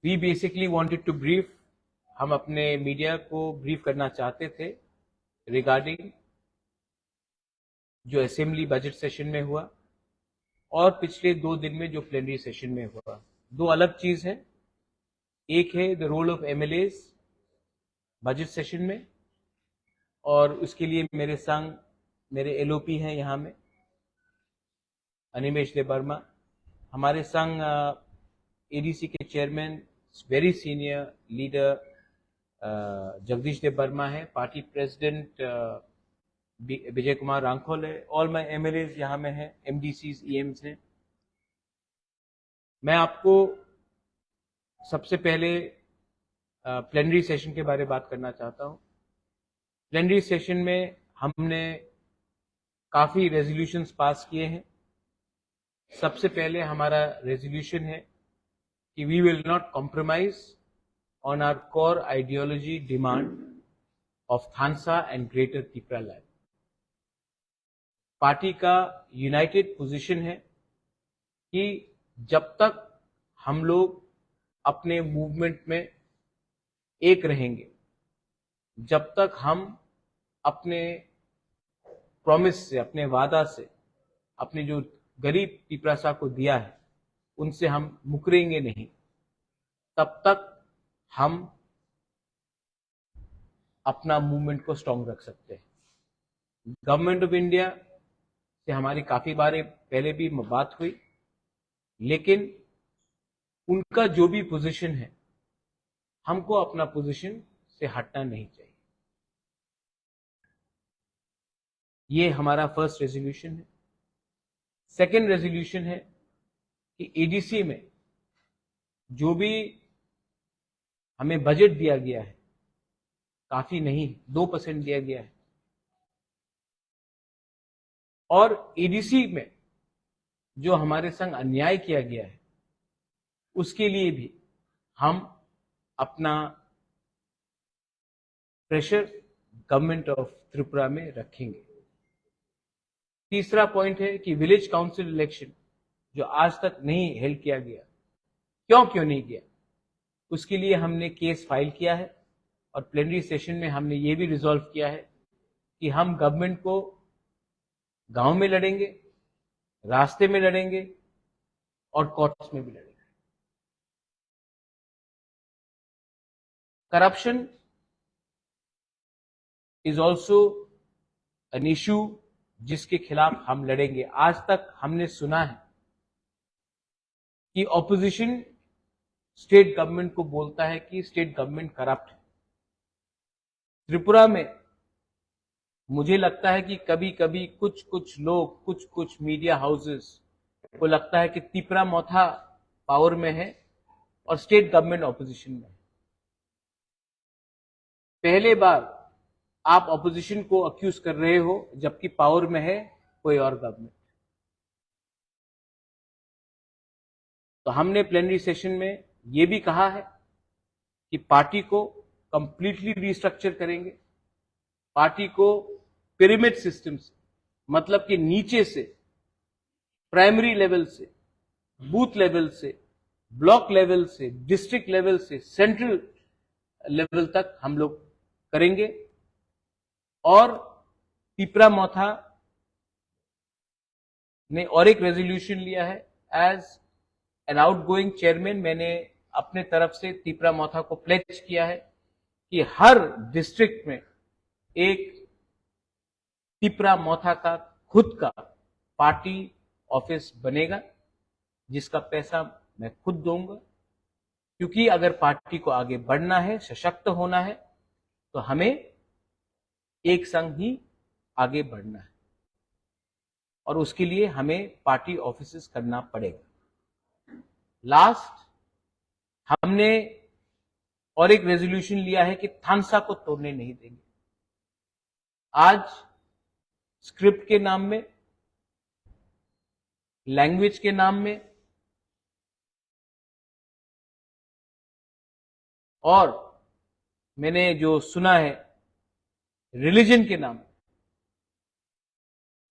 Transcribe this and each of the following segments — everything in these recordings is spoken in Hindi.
We basically wanted to brief, हम अपने मीडिया को ब्रीफ करना चाहते थे रिगार्डिंग जो असेंबली बजट सेशन में हुआ और पिछले 2 दिन में जो प्लेनरी सेशन में हुआ। दो अलग चीज है, एक है the role of MLAs budget session में, और उसके लिए मेरे संग मेरे एलओपी हैं यहाँ में, अनिमेश देव वर्मा, हमारे संग एडीसी के chairman very senior leader Jagdish Dev Verma है, पार्टी प्रेसिडेंट विजय कुमार रांखोल है, ऑल माय एमएलएज यहाँ में है, एमडीसीज ईएम्स हैं। मैं आपको सबसे पहले प्लेनरी सेशन के बारे में बात करना चाहता हूँ। प्लेनरी सेशन में हमने काफी रेजोल्यूशंस पास किए हैं। सबसे पहले हमारा रेजोल्यूशन है कि we will not compromise on our core ideology demand of Thansa and greater Tripura land. Party का यूनाइटेड पोजीशन है कि जब तक हम लोग अपने मूवमेंट में एक रहेंगे, जब तक हम अपने प्रॉमिस से, अपने वादा से, अपने जो गरीब पिपरासा को दिया है उनसे हम मुकरेंगे नहीं, तब तक हम अपना मूवमेंट को स्ट्रांग रख सकते हैं। गवर्नमेंट ऑफ इंडिया से हमारी काफी बार पहले भी बात हुई, लेकिन उनका जो भी पोजीशन है हमको अपना पोजीशन से हटना नहीं चाहिए। ये हमारा फर्स्ट रेजोल्यूशन है। सेकेंड रेजोल्यूशन है कि एडीसी में जो भी हमें बजट दिया गया है, काफी नहीं 2% दिया गया है, और एडीसी में जो हमारे संग अन्याय किया गया है उसके लिए भी हम अपना प्रेशर गवर्नमेंट ऑफ त्रिपुरा में रखेंगे। तीसरा पॉइंट है कि विलेज काउंसिल इलेक्शन जो आज तक नहीं हेल्ड किया गया, क्यों नहीं किया, उसके लिए हमने केस फाइल किया है, और प्लेनरी सेशन में हमने ये भी रिजॉल्व किया है कि हम गवर्नमेंट को गांव में लड़ेंगे, रास्ते में लड़ेंगे और कोर्ट्स में भी लड़ेंगे। Corruption is also an issue जिसके खिलाफ हम लड़ेंगे। आज तक हमने सुना है कि ऑपोजिशन स्टेट गवर्नमेंट को बोलता है कि स्टेट गवर्नमेंट करप्ट है। त्रिपुरा में मुझे लगता है कि कभी कभी कुछ लोग, कुछ मीडिया हाउसेस को लगता है कि त्रिपुरा मोथा पावर में है और स्टेट गवर्नमेंट ऑपोजिशन में है। पहले बार आप ऑपोजिशन को अक्यूज कर रहे हो जबकि पावर में है कोई और गवर्नमेंट। तो हमने प्लेनरी सेशन में यह भी कहा है कि पार्टी को कंप्लीटली रिस्ट्रक्चर करेंगे, पार्टी को पिरामिड सिस्टम से, मतलब कि नीचे से, प्राइमरी लेवल से, बूथ लेवल से, ब्लॉक लेवल से, डिस्ट्रिक्ट लेवल से, सेंट्रल लेवल तक हम लोग करेंगे। और पिपरा मोथा ने और एक रेजोल्यूशन लिया है, एज एन आउटगोइंग चेयरमैन मैंने अपने तरफ से पिपरा मोथा को प्लेज किया है कि हर डिस्ट्रिक्ट में एक पिपरा मोथा का खुद का पार्टी ऑफिस बनेगा, जिसका पैसा मैं खुद दूंगा, क्योंकि अगर पार्टी को आगे बढ़ना है, सशक्त होना है, तो हमें एक संग ही आगे बढ़ना है, और उसके लिए हमें पार्टी ऑफिसेस करना पड़ेगा। लास्ट हमने और एक रेजोल्यूशन लिया है कि थानसा को तोड़ने नहीं देंगे। आज स्क्रिप्ट के नाम में, लैंग्वेज के नाम में, और मैंने जो सुना है रिलीजन के नाम,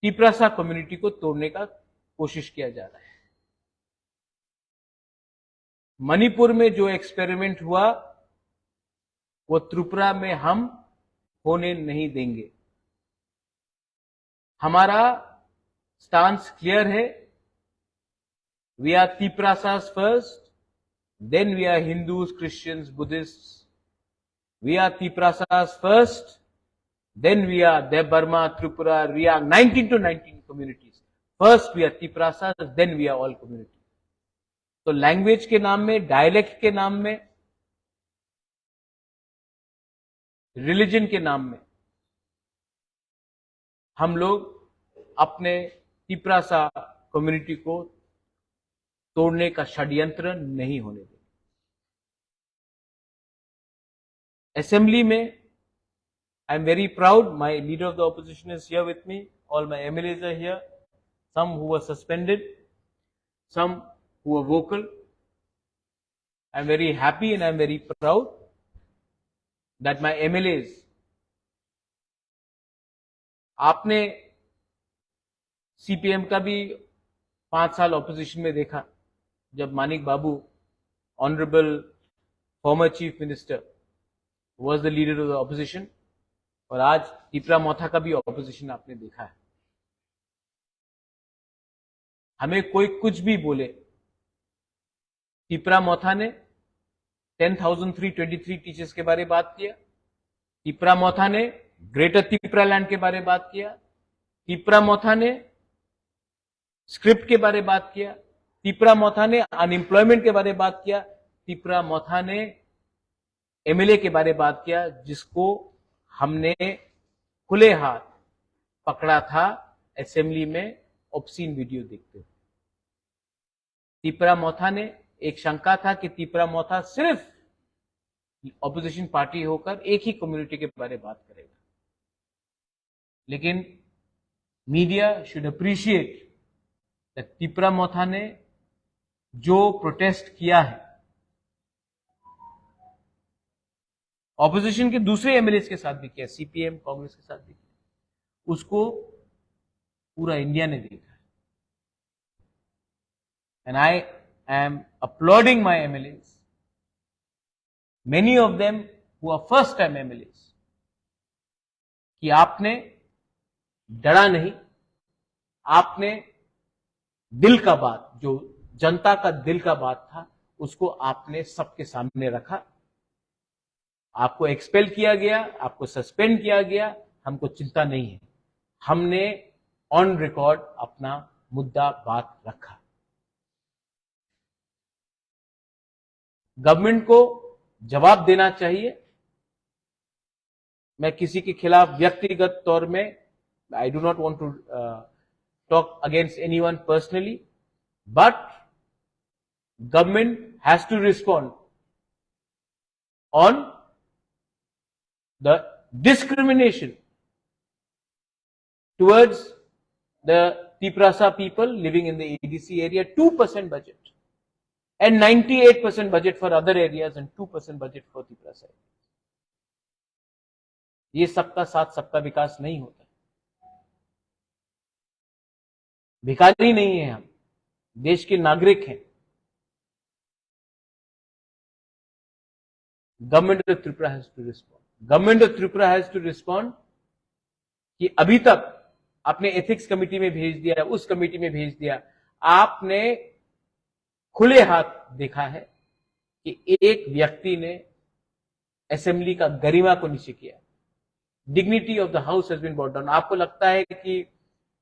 तिपरासा कम्युनिटी को तोड़ने का कोशिश किया जा रहा है। मणिपुर में जो एक्सपेरिमेंट हुआ वो त्रिपुरा में हम होने नहीं देंगे। हमारा स्टांस क्लियर है। We are Tiprasas first, then we are Hindus, Christians, Buddhist. We are Tiprasas first, then we are Dev-Burma, Tripura, we are 19 to 19 communities. First we are Tiprasas, then we are all communities. तो लैंग्वेज के नाम में, डायलेक्ट के नाम में, रिलीजन के नाम में हम लोग अपने तिप्रासा कम्युनिटी को तोड़ने का षड्यंत्र नहीं होने देंगे। असेंबली में I am very proud. My leader of the opposition is here with me. All my MLAs are here. Some who were suspended, some who were vocal. I am very happy and I am very proud that my MLAs, आपने CPM का भी 5 साल ऑपोजिशन में देखा, जब Manik Babu, honourable former chief minister, was the leader of the opposition. और आज तिप्रा मोथा का भी ऑपोजिशन आपने देखा है। हमें कोई कुछ भी बोले, तिप्रा मोथा ने 10,323 टीचर्स के बारे में बात किया, तिप्रा मोथा ने ग्रेटर तिप्रा लैंड के बारे में बात किया, तिप्रा मोथा ने स्क्रिप्ट के बारे में बात किया, तिप्रा मोथा ने अनएम्प्लॉयमेंट के बारे में बात किया, तिप्रा मोथा ने एमएलए के बारे में बात किया, जिसको हमने खुले हाथ पकड़ा था असेंबली में ऑब्सीन वीडियो देखते हुए। तिप्रा मोथा ने एक शंका था कि तिप्रा मोथा सिर्फ ऑपोजिशन पार्टी होकर एक ही कम्युनिटी के बारे में बात करेगा, लेकिन media should appreciate that Tipra Motha ने जो प्रोटेस्ट किया है, ऑपोजिशन के दूसरे एमएलए के साथ भी किया, सीपीएम कांग्रेस के साथ भी किया, उसको पूरा इंडिया ने देखा है। And I am applauding my MLAs, many of them who are first time MLAs, कि आपने डरा नहीं, आपने दिल का बात, जो जनता का दिल का बात था, उसको आपने सबके सामने रखा। आपको एक्सपेल किया गया, आपको सस्पेंड किया गया, हमको चिंता नहीं है। हमने ऑन रिकॉर्ड अपना मुद्दा बात रखा। गवर्नमेंट को जवाब देना चाहिए। मैं किसी के खिलाफ व्यक्तिगत तौर में, I do not want to talk against anyone personally, but government has to respond on the discrimination towards the Tiprasa people living in the ADC area, 2% budget and 98% budget for other areas and 2% budget for Tiprasa areas. ये सबका साथ सबका विकास नहीं होता। भिखारी नहीं है हम, देश के नागरिक हैं। Government of Tripura has to respond. Government of Tripura has to respond कि अभी तक आपने एथिक्स कमेटी में भेज दिया, उस कमेटी में भेज दिया, आपने खुले हाथ देखा है कि एक व्यक्ति ने असेंबली का गरिमा को नीचे किया। Dignity of the house has been brought down. आपको लगता है कि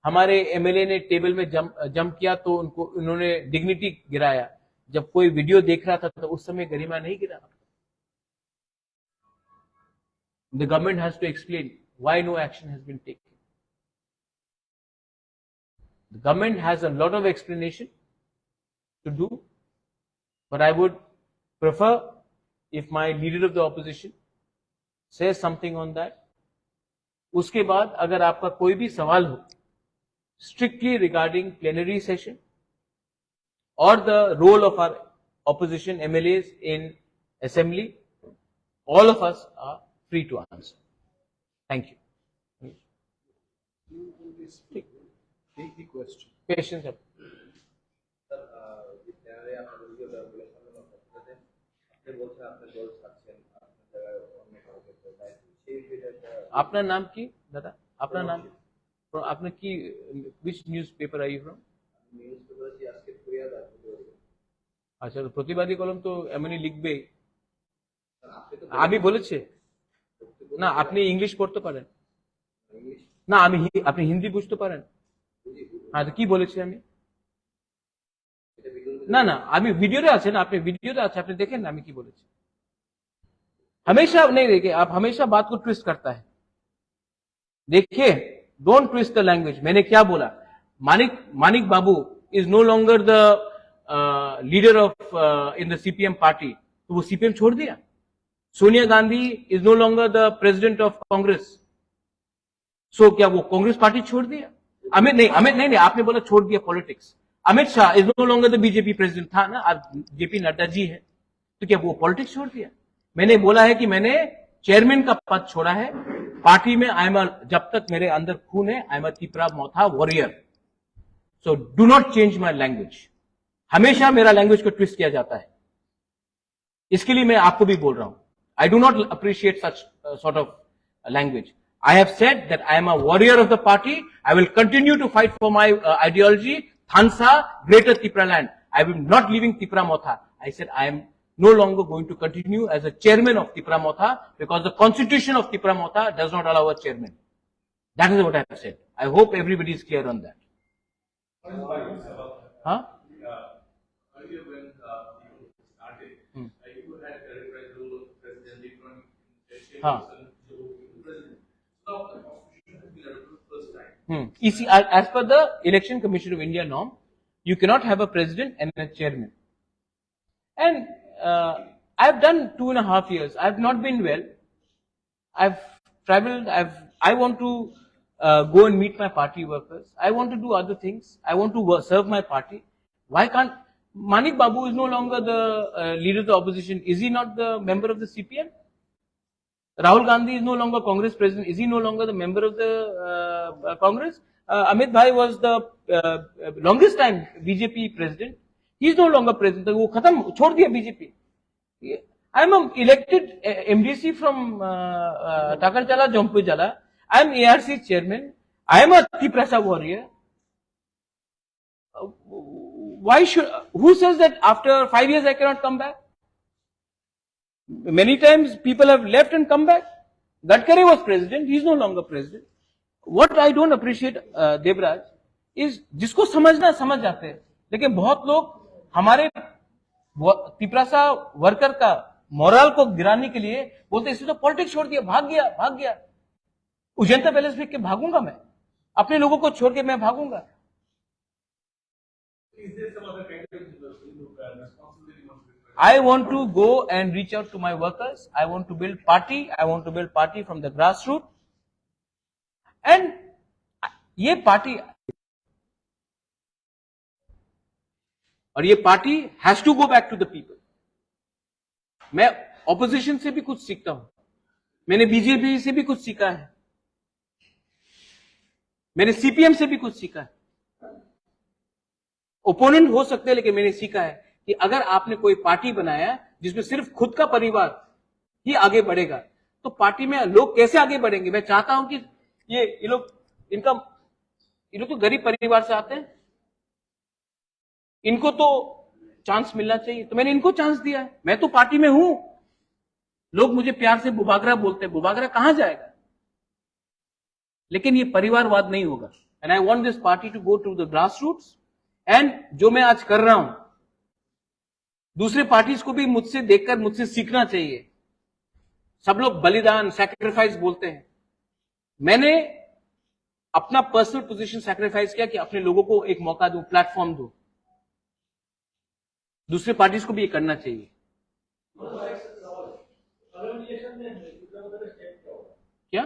हमारे एमएलए ने टेबल में जंप किया तो उन्होंने डिग्निटी गिराया? जब कोई वीडियो देख रहा था तो उस समय गरिमा नहीं गिरा। The government has to explain why no action has been taken. The government has a lot of explanation to do, but I would prefer if my leader of the opposition says something on that. उसके बाद अगर आपका कोई भी सवाल हो strictly regarding plenary session or the role of our opposition MLAs in assembly, all of us are free to answer. Thank you. Take the question. Questions? Sir, with the regulation of আপনার নাম কি দাদা? আপনার নাম? আপনার কি which newspaper are you from? আচ্ছা, তো প্রতিবাদী কলম তো এমনি লিখবে। আমি বলেছি না আপনি ইংলিশ পড়তে পারেন না, আপনি হিন্দি বুঝতে পারেন? হ্যাঁ, তো কি বলেছি আমি? না না, আমি वीडियोতে আছে না, আপনি वीडियोতে আছে, আপনি দেখেন না আমি কি বলেছি। हमेशा नहीं देखिए, आप हमेशा बात को ट्विस्ट करता है। देखिए, डोंट ट्विस्ट द लैंग्वेज। मैंने क्या बोला? Manik Babu is no longer the leader of in the CPM party, तो वो सीपीएम छोड़ दिया। Sonia Gandhi is no longer the president of Congress, so क्या वो कांग्रेस पार्टी छोड़ दिया? अमित नहीं, आपने बोला छोड़ दिया politics. Amit Shah is no longer the BJP president, था ना, अब जेपी नड्डा जी है, तो क्या वो पॉलिटिक्स छोड़ दिया? मैंने बोला है कि मैंने चेयरमैन का पद छोड़ा है पार्टी में। जब तक मेरे अंदर खून है, I am Tipra Motha warrior. So do not change my language. हमेशा मेरा लैंग्वेज को ट्विस्ट किया जाता है, इसके लिए मैं आपको भी बोल रहा हूं। आई do not appreciate such sort of language. I have said that I am a warrior of the party. I will continue to fight for my ideology, Thansa, Greater Tipra land. I am not leaving Tipra Motha. I said I am no longer going to continue as a chairman of Tipra Motha because the constitution of Tipra Motha does not allow a chairman. That is what I have said. I hope everybody is clear on that. Huh? Earlier when you started, you had characterized the role of President Lincoln. Huh. As per the Election Commission of India norm, you cannot have a president and a chairman. And I've done 2.5 years. I've not been well. I've traveled. I want to go and meet my party workers. I want to do other things. I want to serve my party. Why can't Manik Babu is no longer the leader of the opposition? Is he not the member of the CPM? Rahul Gandhi is no longer Congress president. Is he no longer the member of the Congress? Amit Bhai was the longest time BJP president. He is no longer president. वो खत्म छोड़ दिया BJP. I am an elected MDC from Takarjala, Jompujala. I am ARC chairman. I am a Tiprasa warrior. Who says that after 5 years I cannot come back? Many times people have left and come back. Gadkari was president. He is no longer president. What I don't appreciate, Devraj, is जिसको समझना समझ जाते हैं, लेकिन बहुत लोग हमारे तिपरासा वर्कर का मोरल को गिराने के लिए बोलते इसने तो पॉलिटिक्स छोड़ दिया, भाग गया। उजंता पैलेस फेंक के भागूंगा मैं, अपने लोगों को छोड़ के मैं भागूंगा। I want to go and reach out to my workers. I want to build party. I want to build party from the grassroots. And ये पार्टी और ये party has to go back to the people. मैं ऑपोजिशन से भी कुछ सीखता हूं, मैंने बीजेपी से भी कुछ सीखा है, मैंने सीपीएम से भी कुछ सीखा है। ओपोनेंट हो सकते हैं, लेकिन मैंने सीखा है कि अगर आपने कोई पार्टी बनाया जिसमें सिर्फ खुद का परिवार ही आगे बढ़ेगा, तो पार्टी में लोग कैसे आगे बढ़ेंगे? मैं चाहता हूं कि ये लोग तो गरीब परिवार से आते हैं, इनको तो चांस मिलना चाहिए, तो मैंने इनको चांस दिया है। मैं तो पार्टी में हूं, लोग मुझे प्यार से बुबागरा बोलते हैं, बुबागरा कहां जाएगा? लेकिन ये परिवारवाद नहीं होगा। And I want this party to go to the grass roots. And जो मैं आज कर रहा हूं, दूसरे पार्टीज को भी मुझसे देखकर मुझसे सीखना चाहिए। सब लोग बलिदान, सैक्रिफाइस बोलते हैं, मैंने अपना पर्सनल पोजीशन सैक्रिफाइस किया कि अपने लोगों को एक मौका दूं, प्लेटफॉर्म दूं। दूसरे पार्टीज को भी ये करना चाहिए। क्या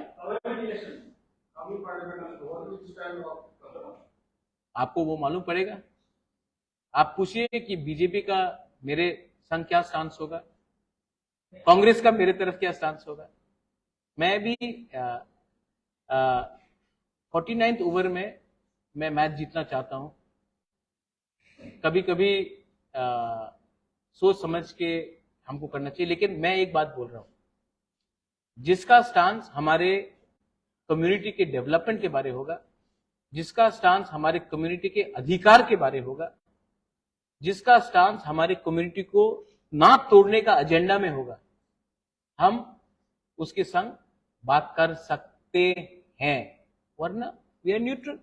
आपको वो मालूम पड़ेगा? आप पूछिए कि बीजेपी का मेरे संग क्या स्टांस होगा, कांग्रेस का मेरे तरफ क्या स्टांस होगा। मैं भी 49th ओवर में मैं मैच जीतना चाहता हूं। कभी कभी सोच समझ के हमको करना चाहिए। लेकिन मैं एक बात बोल रहा हूं, जिसका स्टांस हमारे कम्युनिटी के डेवलपमेंट के बारे होगा, जिसका स्टांस हमारे कम्युनिटी के अधिकार के बारे होगा, जिसका स्टांस हमारे कम्युनिटी को ना तोड़ने का एजेंडा में होगा, हम उसके संग बात कर सकते हैं, वरना वी आर न्यूट्रल।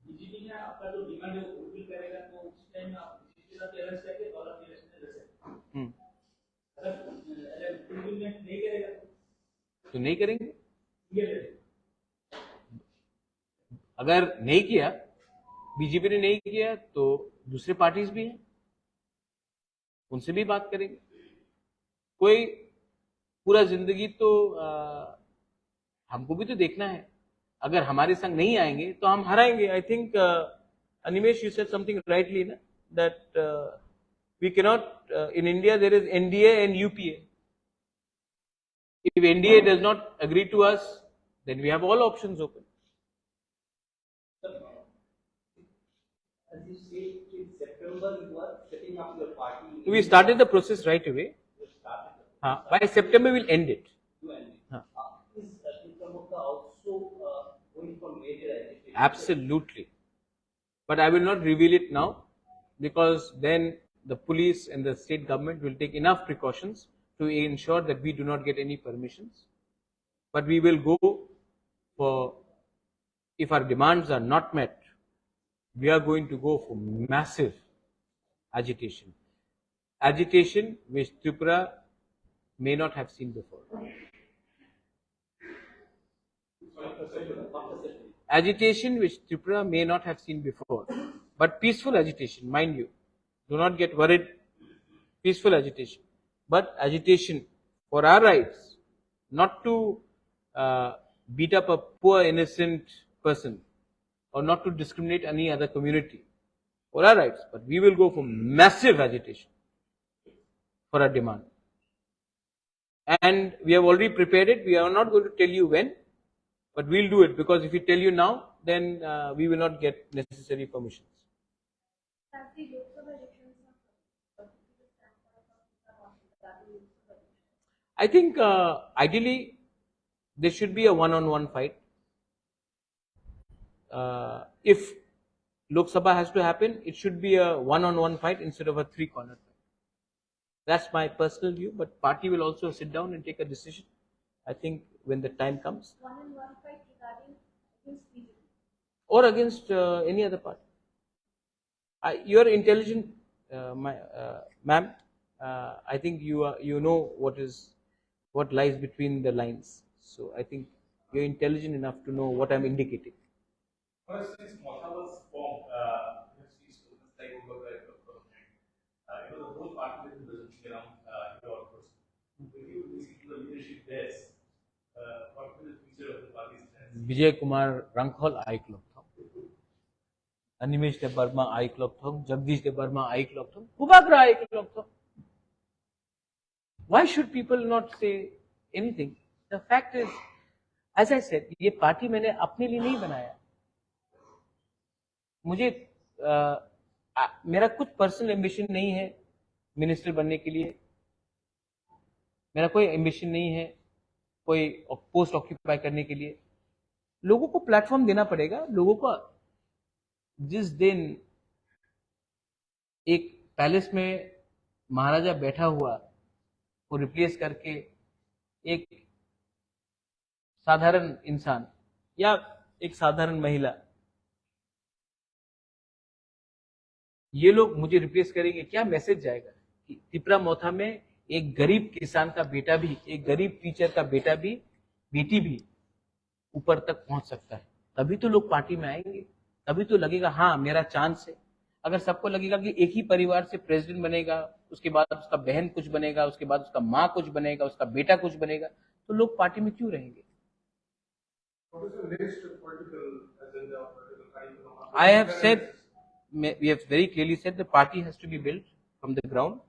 बीजेपी ने आपका जो डिमांड है वो फुलफिल करेगा तो उस टाइम आप बीजेपी के साथ अलायंस करके और अपने इलेक्शन में लड़ सकते हैं। अगर फुलफिलमेंट नहीं करेगा तो नहीं करेंगे। ये लड़ेगा। अगर नहीं किया, बीजेपी ने नहीं किया, तो दूसरे पार्टीज भी हैं, उनसे भी बात करेंगे। कोई पूरा जिंदगी तो हमको भी तो देखना है। अगर हमारे संग नहीं आएंगे तो हम हराएंगे। I think Animesh, you said something rightly ना, that we can not, in India there is NDA and UPA. If NDA does not agree to us, then we have all options open. As you say, in September you are setting up your party. We started the process right away. You started. By September we'll end it. You end it. Haan. Is Tipramoka also going for major agitation? Absolutely. But I will not reveal it now, because then the police and the state government will take enough precautions to ensure that we do not get any permissions. But we will go for, if our demands are not met, we are going to go for massive agitation. Agitation which Tripura may not have seen before. Agitation which Tripura may not have seen before. But peaceful agitation, mind you. Do not get worried. Peaceful agitation. But agitation for our rights, not to beat up a poor innocent person or not to discriminate any other community, for our rights, but we will go for massive agitation for our demand. And we have already prepared it. We are not going to tell you when, but we'll do it, because if we tell you now, then we will not get necessary permissions. I think ideally there should be a one-on-one fight. If Lok Sabha has to happen, it should be a one-on-one fight instead of a three-corner fight. That's my personal view, but party will also sit down and take a decision, I think, when the time comes. One-on-one fight regarding against BJP. Or against any other party. You are intelligent, ma'am. I think you know what lies between the lines. So I think you're intelligent enough to know what I'm indicating. For instance, Motha was formed, like the whole party is building around your person. When you listen to the leadership there, what will the future of the party stand? Vijay Kumar Rankhol Aiklopthong, Animesh Debarma Aiklopthong, Jagdish Debarma Aiklopthong, Kubagra Aiklopthong. Why should people not say anything? The fact is, as I said, ये पार्टी मैंने अपने लिए नहीं बनाया. मुझे मेरा कुछ पर्सनल एम्बिशन नहीं है मिनिस्टर बनने के लिए. मेरा कोई एम्बिशन नहीं है कोई पोस्ट ऑक्यूपाई करने के लिए. लोगों को प्लेटफॉर्म देना पड़ेगा. लोगों को जिस दिन एक पैलेस में महाराजा बैठा हुआ को रिप्लेस करके एक साधारण इंसान या एक साधारण महिला, ये लोग मुझे रिप्लेस करेंगे, क्या मैसेज जाएगा कि तिपरा मोथा में एक गरीब किसान का बेटा भी, एक गरीब टीचर का बेटा भी, बेटी भी ऊपर तक पहुंच सकता है. तभी तो लोग पार्टी में आएंगे. तभी तो लगेगा हाँ मेरा चांस है. अगर सबको लगेगा कि एक ही परिवार से प्रेसिडेंट बनेगा, उसके बाद उसका बहन कुछ बनेगा, उसके बाद उसका माँ कुछ बनेगा, उसका बेटा कुछ बनेगा, तो लोग पार्टी में क्यों रहेंगे? I have said, we have very clearly said the party has to be built from the ground,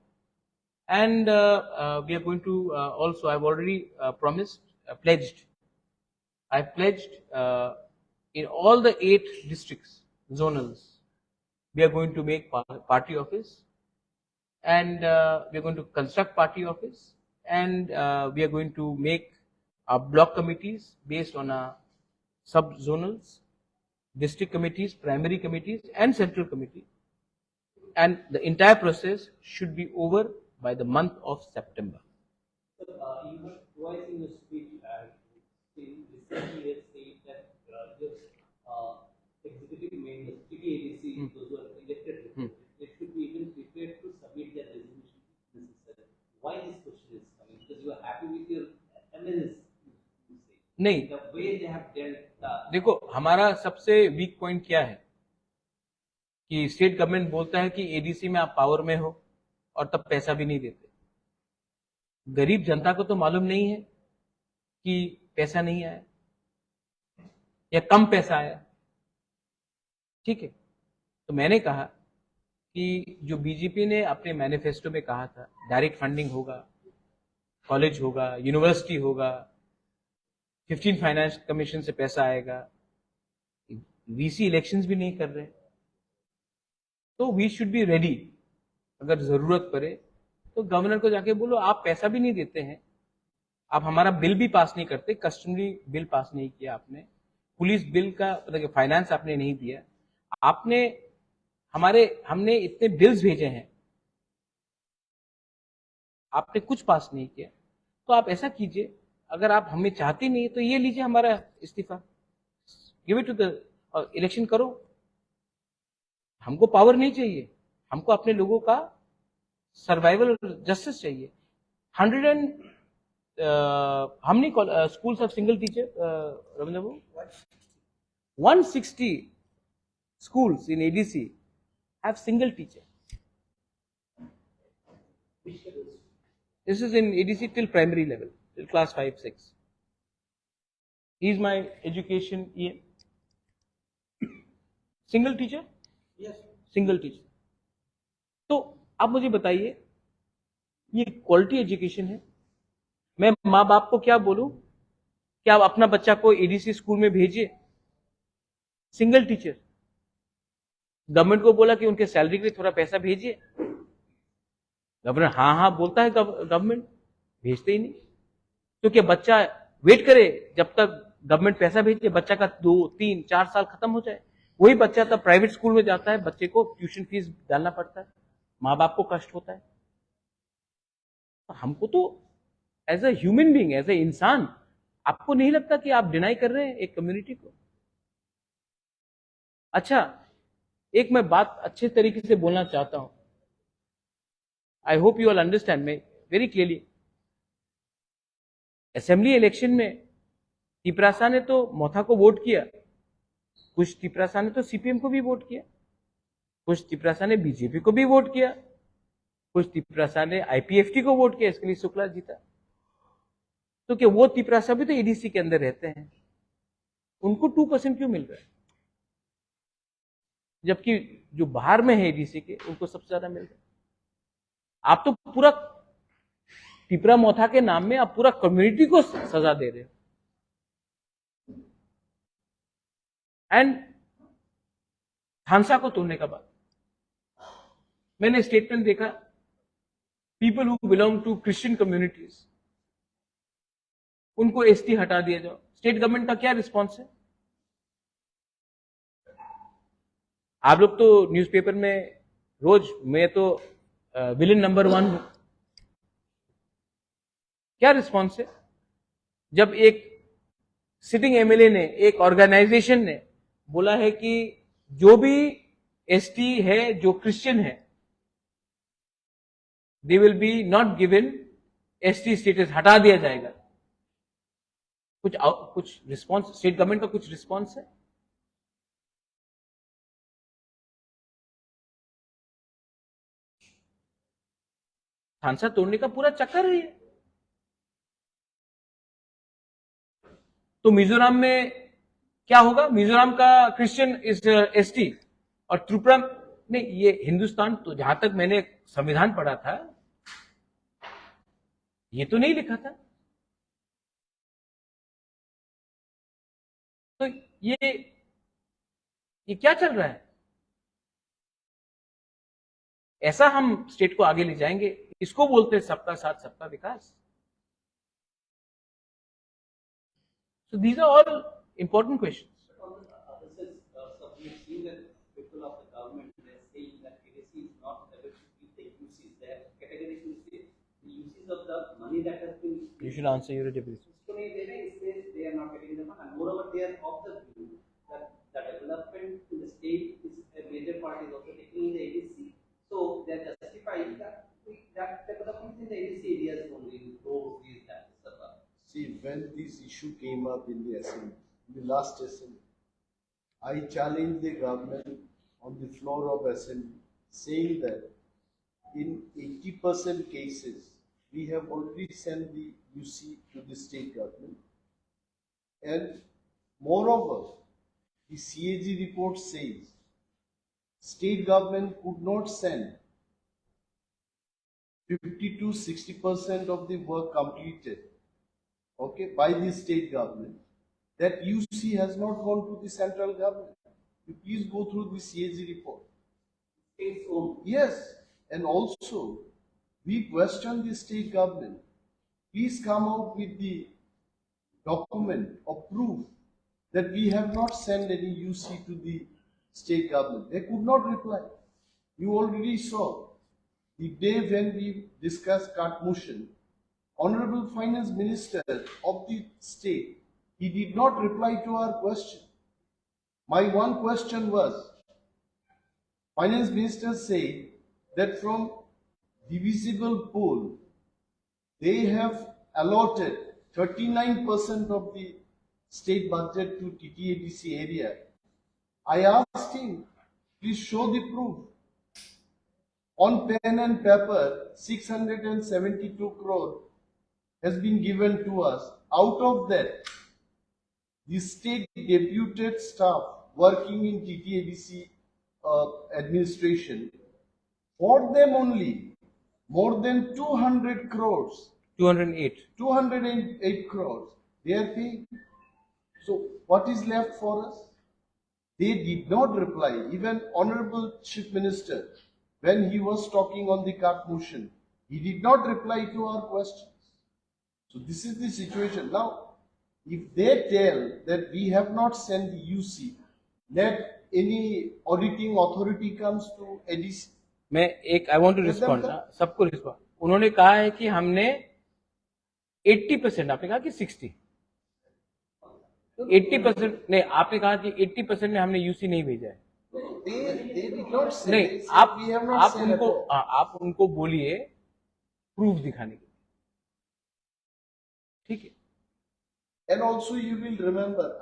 and we are going to also, I've already promised, pledged. I've pledged in all the 8 districts, zonals, we are going to make party office, and we are going to construct party office, and we are going to make our block committees based on our sub-zonals, district committees, primary committees, and central committee, and the entire process should be over by the month of September. You were twice in your speech recently you have said that your executive members, PTADC, those who are elected, they should be even prepared to submit their resolution if necessary. Why this question is coming? Because you are happy with your MLS. नहीं, The way they have dealt. देखो हमारा सबसे वीक पॉइंट क्या है कि स्टेट गवर्नमेंट बोलता है कि एडीसी में आप पावर में हो और तब पैसा भी नहीं देते। गरीब जनता को तो मालूम नहीं है कि पैसा नहीं आया या कम पैसा आया, ठीक है। तो मैंने कहा कि जो बीजेपी ने अपने मैनिफेस्टो में कहा था डायरेक्ट फंडिंग होगा, कॉलेज होगा, यूनिवर्सिटी होगा, 15 फाइनेंस कमीशन से पैसा आएगा, वीसी इलेक्शंस भी नहीं कर रहे, तो वी शुड बी रेडी। अगर जरूरत पड़े तो गवर्नर को जाके बोलो आप पैसा भी नहीं देते हैं, आप हमारा बिल भी पास नहीं करते, कस्टमरी बिल पास नहीं किया आपने, पुलिस बिल का मतलब फाइनेंस आपने नहीं दिया, आपने हमने इतने बिल्स भेजे हैं, आपने कुछ पास नहीं किया। तो आप ऐसा कीजिए, अगर आप हमें चाहते नहीं तो ये लीजिए हमारा इस्तीफा, give it to the election करो। हमको पावर नहीं चाहिए, हमको अपने लोगों का सर्वाइवल जस्टिस चाहिए। 100 and how many schools have single teacher, Ravindra Babu? 160 schools in ADC have single teacher. This is in ADC till primary level, till class 5, 6. He is my education EM. Single teacher? Yes. Single teacher. तो आप मुझे बताइए, ये क्वालिटी एजुकेशन है? मैं माँ बाप को क्या बोलूं कि आप अपना बच्चा को एडीसी स्कूल में भेजिए, सिंगल टीचर। गवर्नमेंट को बोला कि उनके सैलरी के लिए थोड़ा पैसा भेजिए, गवर्नर हाँ हाँ बोलता है, गवर्नमेंट भेजते ही नहीं। तो क्या बच्चा वेट करे जब तक गवर्नमेंट पैसा भेजे, बच्चा का 2, 3, 4 साल खत्म हो जाए, वही बच्चा तब प्राइवेट स्कूल में जाता है, बच्चे को ट्यूशन फीस डालना पड़ता है, माँ बाप को कष्ट होता है। हमको तो as a human being, as a इंसान, आपको नहीं लगता कि आप डिनाई कर रहे हैं एक कम्युनिटी को? अच्छा, एक मैं बात अच्छे तरीके से बोलना चाहता हूं, I hope you all understand me very clearly. Assembly election में तिपरासा ने तो मोथा को वोट किया, कुछ तिपरासा ने तो सीपीएम को भी वोट किया, कुछ तिपरासा ने बीजेपी को भी वोट किया, कुछ तिपरासा ने आईपीएफटी को वोट किया, इसके लिए शुक्ला जीता। तो क्या वो तिपरासा भी तो एडीसी के अंदर रहते हैं, उनको 2% क्यों मिल रहा है, जबकि जो बाहर में है एडीसी के उनको सबसे ज्यादा मिल रहा है? आप तो पूरा तिपरा मोथा के नाम में आप पूरा कम्युनिटी को सजा दे रहे हो। एंड खानसा को तोड़ने का बात, मैंने स्टेटमेंट देखा, people who belong to Christian communities, उनको एसटी हटा दिया जाओ। स्टेट गवर्नमेंट का क्या रिस्पॉन्स है? आप लोग तो न्यूज़पेपर में रोज, मैं तो विलेन नंबर 1 हूं। क्या रिस्पॉन्स है? जब एक सिटिंग एमएलए ने, एक ऑर्गेनाइजेशन ने बोला है कि जो भी एसटी है, जो क्रिश्चियन है, they will be not given ST status, हटा दिया जाएगा। कुछ रिस्पॉन्स स्टेट गवर्नमेंट का कुछ रिस्पॉन्स है? खानसा तोड़ने का पूरा चक्कर है ये। तो मिजोरम में क्या होगा? मिजोरम का क्रिश्चियन इज एसटी और त्रिपुरा ने, ये हिंदुस्तान, तो जहां तक मैंने संविधान पढ़ा था, ये तो नहीं लिखा था। तो ये क्या चल रहा है? ऐसा हम स्टेट को आगे ले जाएंगे। इसको बोलते हैं सबका साथ सबका विकास। So these are all important questions. On the other side, we have seen that people of the government, they are saying that KDC is not able to keep the uses. They have categorically said the uses of the money that has been. You should answer your deputy. They are not getting the money, and moreover, they are of the view that the development in the state is a major part is also taking in the ADC. So they are justifying that development in the ADC areas only, roads, these, that, etc. See, when this issue came up in the assembly, in the last assembly, I challenged the government on the floor of assembly, saying that in 80% cases, we have already sent the UC to the state government. And moreover, the CAG report says state government could not send 50 to 60% of the work completed, okay, by the state government. That UC has not gone to the central government. You please go through the CAG report. States own. Yes, and also we question the state government. Please come out with the document or proof that we have not sent any UC to the state government. They could not reply. You already saw the day when we discussed CART motion, Honorable Finance Minister of the state, he did not reply to our question. My one question was, Finance Minister said that from divisible pool, they have allotted 39% of the state budget to TTADC area. I asked him, please show the proof. On pen and paper, 672 crore has been given to us. Out of that, the state deputed staff working in TTADC administration, for them only, more than 200 crores, 208 crores, they are paying. So what is left for us? They did not reply. Even Honorable Chief Minister, when he was talking on the CART motion, he did not reply to our questions. So this is the situation. Now, if they tell that we have not sent the UC, let any auditing authority comes to ADC. I want to respond. सबको respond. उन्होंने कहा है कि हमने 80%, आपने कहा कि 60, 80% नहीं, आपने कहा कि 80% में हमने यूसी नहीं भेजा है। They did not say. नहीं, आप उनको बोलिए प्रूफ दिखाने के लिए, ठीक है। And also you will remember,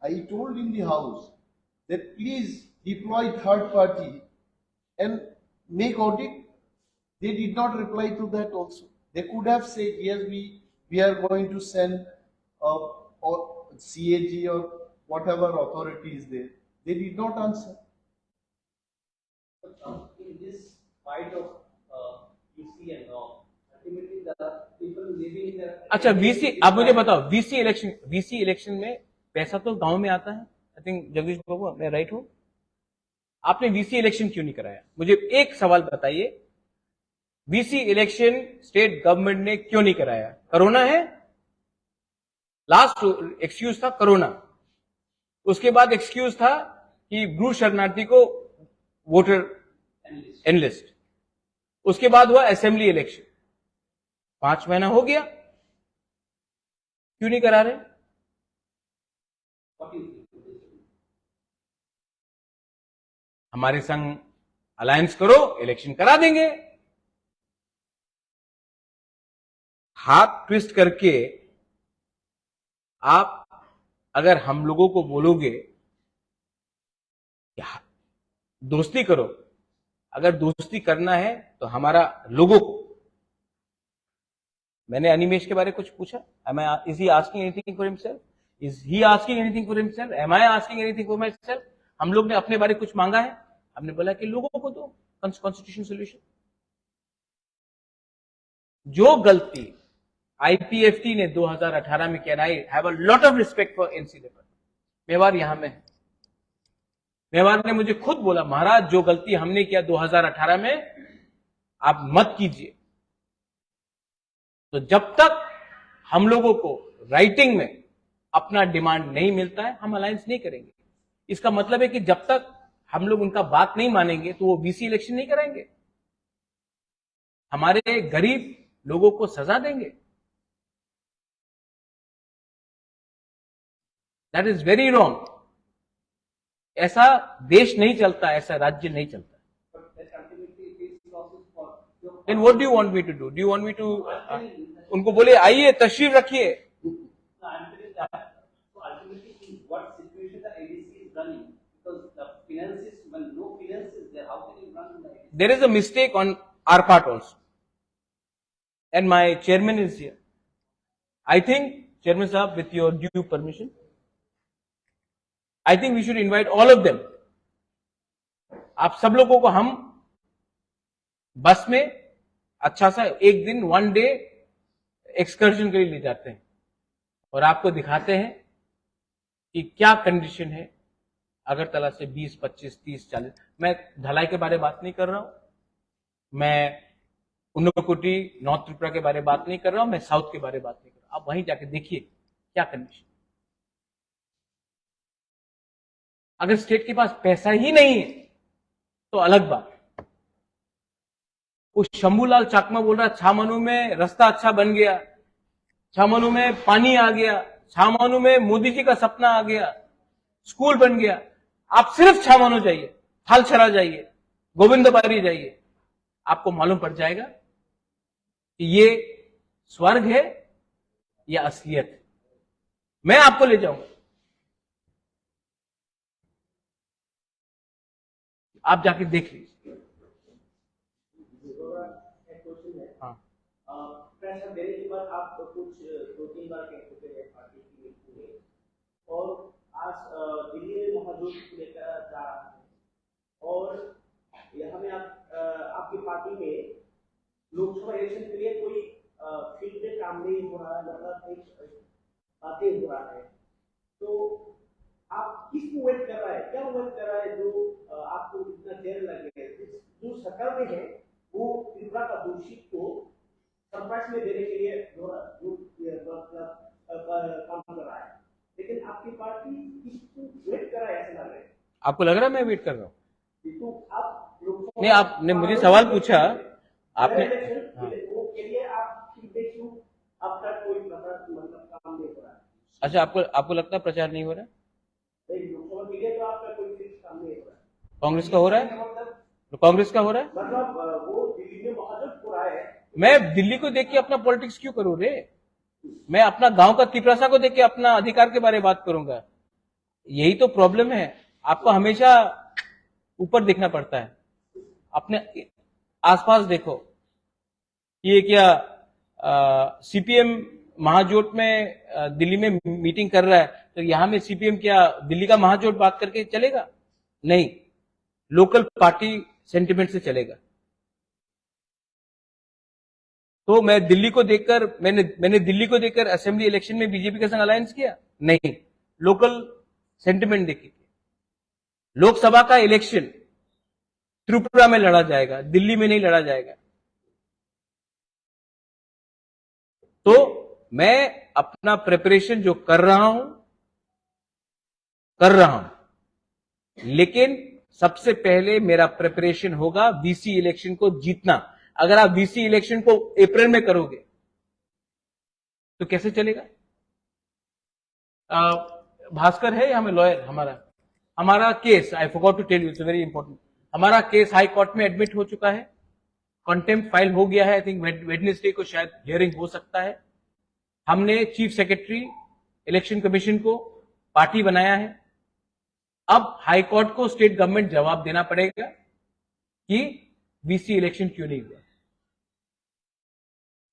I told in the house that please deploy third party and make audit. They did not reply to that also. They could have said, yes, we are going to send or CAG or whatever authority is there. They did not answer. In this fight of UC and all, ultimately the people living in the. अच्छा, वीसी, आप मुझे बताओ, वीसी इलेक्शन में पैसा तो गांव में आता है। आई थिंक जगदीश बाबू, मैं राइट हूं? आपने वीसी इलेक्शन क्यों नहीं कराया? मुझे एक सवाल बताइए, वीसी इलेक्शन स्टेट गवर्नमेंट ने क्यों नहीं कराया? कोरोना है, लास्ट एक्सक्यूज था कोरोना, उसके बाद एक्सक्यूज था कि ब्रू शरणार्थी को वोटर एनलिस्ट, उसके बाद हुआ असेंबली इलेक्शन, 5 महीना हो गया, क्यों नहीं करा रहे? हमारे संग अलायंस करो, इलेक्शन करा देंगे। हाथ ट्विस्ट करके आप अगर हम लोगों को बोलोगे दोस्ती करो, अगर दोस्ती करना है तो हमारा लोगों को, मैंने अनिमेश के बारे में कुछ पूछा, is he asking anything for himself? Is he asking anything for himself? Am I asking anything for myself? हम लोग ने अपने बारे में कुछ मांगा है? हमने बोला कि लोगों को दो कॉन्स्टिट्यूशन सोल्यूशन। जो गलती आईपीएफटी ने 2018 में किया, I have a lot of respect for NC department, Mewar यहां में है, मेवाड़ ने मुझे खुद बोला, महाराज जो गलती हमने किया 2018 में आप मत कीजिए। तो जब तक हम लोगों को राइटिंग में अपना डिमांड नहीं मिलता है, हम अलायंस नहीं करेंगे। इसका मतलब है कि जब तक हम लोग उनका बात नहीं मानेंगे तो वो बीसी इलेक्शन नहीं कराएंगे, हमारे गरीब लोगों को सजा देंगे। That is very wrong. ऐसा देश नहीं चलता, ऐसा राज्य नहीं चलता। Then what do you want me to do? Do you want me to उनको बोले आइए तशरीफ रखिए? No, I'm telling that. So ultimately, in what situation the ADC is running? Because the finances, when no finances there, how can you run the ADC? There is a mistake on our part also, and my chairman is here. I think, Chairman Sahab, with your due permission, I think we should invite all of them. आप सब लोगों को हम बस में अच्छा सा एक दिन 1 डे एक्सकर्शन के लिए ले जाते हैं और आपको दिखाते हैं कि क्या कंडीशन है अगरतला से 20, 25, 30, 40। मैं ढलाई के बारे में बात नहीं कर रहा हूं, मैं उन्नकोटी नॉर्थ त्रिपुरा के बारे में बात नहीं कर रहा हूं, मैं साउथ के बारे में बात नहीं कर रहा हूं। आप वहीं जाके देखिए क्या कंडीशन। अगर स्टेट के पास पैसा ही नहीं है तो अलग बात। उस शंभूलाल चाकमा बोल रहा छामनू में रास्ता अच्छा बन गया, छामनू में पानी आ गया, छामनू में मोदी जी का सपना आ गया, स्कूल बन गया। आप सिर्फ छामनू जाइए, थालछरा जाइए, गोविंदबारी जाइए, आपको मालूम पड़ जाएगा कि ये स्वर्ग है या असलियत है। मैं आपको ले जाऊंगा, आप जाके देख लीजिए। प्रेशर देने के बाद आप कुछ 2-3 बार कह चुके हैं पार्टी की मीटिंग में, और आज दिल्ली में महाजोत लेकर जा रहा है, और यहाँ में आपकी पार्टी में लोकसभा इलेक्शन के लिए कोई फील्ड में काम नहीं हो रहा है, मतलब बातें हो रहा है। तो आप किसको वेट कर रहा है, क्या वेट कर रहा है जो आपको इतना देर लगे? जो सरकार में है वो त्रिपुरा का दोषी को संपर्क में देने के लिए काम कर रहा है, लेकिन आपकी पार्टी किसको वेट कर रहा है ऐसा लग रहा है? आपको लग रहा है मैं वेट कर रहा हूं? तो आप नहीं, आपने मुझे सवाल पूछा, आपने वो के लिए आप क्यों अब तक कोई मतलब काम नहीं हो रहा है? अच्छा, आपको लगता है प्रचार नहीं हो रहा है? लोकसभा के लिए तो आपका कोई काम नहीं हो रहा है। कांग्रेस का हो रहा है? तो कांग्रेस का हो रहा है? मतलब वो दिल्ली में महाजोत हो रहा है। मैं दिल्ली को देख के अपना पॉलिटिक्स क्यों करूं रे? मैं अपना गांव का तिपरासा को देख के अपना अधिकार के बारे में बात करूंगा। यही तो प्रॉब्लम है, आपको हमेशा ऊपर देखना पड़ता है, अपने आसपास देखो। ये क्या सीपीएम महाजोट में दिल्ली में मीटिंग कर रहा है, तो यहां में सीपीएम क्या दिल्ली का महाजोट बात करके चलेगा? नहीं, लोकल पार्टी सेंटिमेंट से चलेगा। तो मैं दिल्ली को देखकर मैंने दिल्ली को देखकर असेंबली इलेक्शन में बीजेपी के संग अलायंस किया? नहीं, लोकल सेंटिमेंट देखिए। लोकसभा का इलेक्शन त्रिपुरा में लड़ा जाएगा, दिल्ली में नहीं लड़ा जाएगा। तो मैं अपना प्रिपरेशन जो कर रहा हूं, लेकिन सबसे पहले मेरा प्रिपरेशन होगा बीसी इलेक्शन को जीतना। अगर आप बीसी इलेक्शन को अप्रैल में करोगे तो कैसे चलेगा? भास्कर है हमें लॉयर, हमारा case, I forgot to tell you, it's very important, हमारा केस हाई कोर्ट में एडमिट हो चुका है, कंटेम्प्ट फाइल हो गया है। आई थिंक वेडनेसडे को शायद हियरिंग हो सकता है। हमने चीफ सेक्रेटरी इलेक्शन कमीशन को पार्टी बनाया है। अब हाई कोर्ट को स्टेट गवर्नमेंट जवाब देना पड़ेगा कि बीसी इलेक्शन क्यों नहीं हुआ।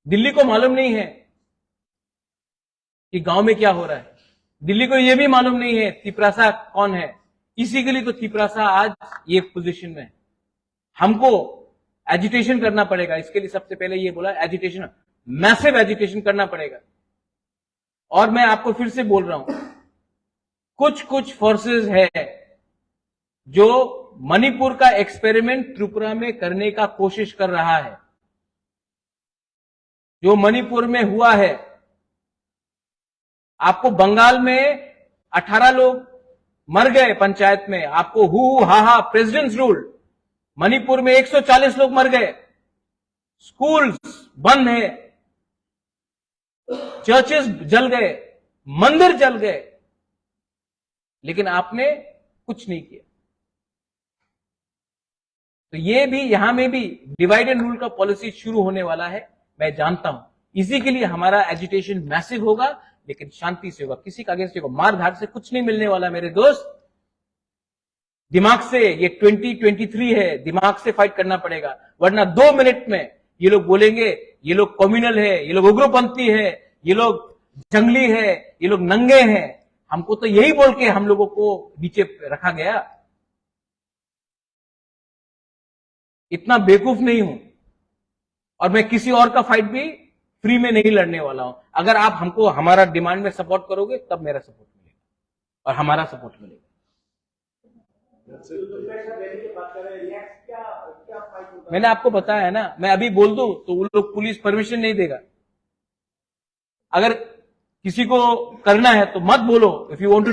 दिल्ली को मालूम नहीं है कि गांव में क्या हो रहा है, दिल्ली को यह भी मालूम नहीं है तिपरासा कौन है। इसी के लिए तो तिपरासा आज ये पोजीशन में है। हमको एजिटेशन करना पड़ेगा, इसके लिए सबसे पहले ये बोला एजिटेशन, मैसिव एजिटेशन करना पड़ेगा। और मैं आपको फिर से बोल रहा हूं, कुछ फोर्सेस है जो मणिपुर का एक्सपेरिमेंट त्रिपुरा में करने का कोशिश कर रहा है। जो मणिपुर में हुआ है, आपको बंगाल में 18 लोग मर गए पंचायत में, आपको हु हा हा प्रेसिडेंट्स रूल। मणिपुर में 140 लोग मर गए, स्कूल्स बंद है, चर्चेस जल गए, मंदिर जल गए, लेकिन आपने कुछ नहीं किया। तो ये भी, यहां में भी डिवाइड एंड रूल का पॉलिसी शुरू होने वाला है, मैं जानता हूं। इसी के लिए हमारा एजिटेशन मैसिव होगा, लेकिन शांति से होगा, किसी का अगेंस्ट होगा। मार धाड़ से कुछ नहीं मिलने वाला मेरे दोस्त। दिमाग से, ये 2023 है, दिमाग से फाइट करना पड़ेगा, वरना 2 मिनट में ये लोग बोलेंगे ये लोग कम्युनल है, ये लोग उग्रपंथी है, ये लोग जंगली है, ये लोग नंगे हैं। हमको तो यही बोल के हम लोगों को नीचे रखा गया। इतना बेवकूफ नहीं हूं, और मैं किसी और का फाइट भी फ्री में नहीं लड़ने वाला हूं। अगर आप हमको हमारा डिमांड में सपोर्ट करोगे तब मेरा सपोर्ट मिलेगा और हमारा सपोर्ट मिलेगा। मैंने आपको बताया है ना, मैं अभी बोल दूं तो वो लोग पुलिस परमिशन नहीं देगा। अगर किसी को करना है तो मत बोलो, if you want to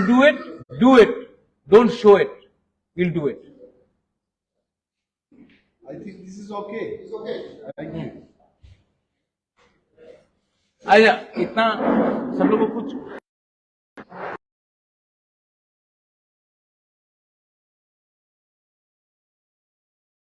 do it, don't show it, will do it. I think this is okay. It's okay. Thank you. अच्छा, इतना सब लोगों को कुछ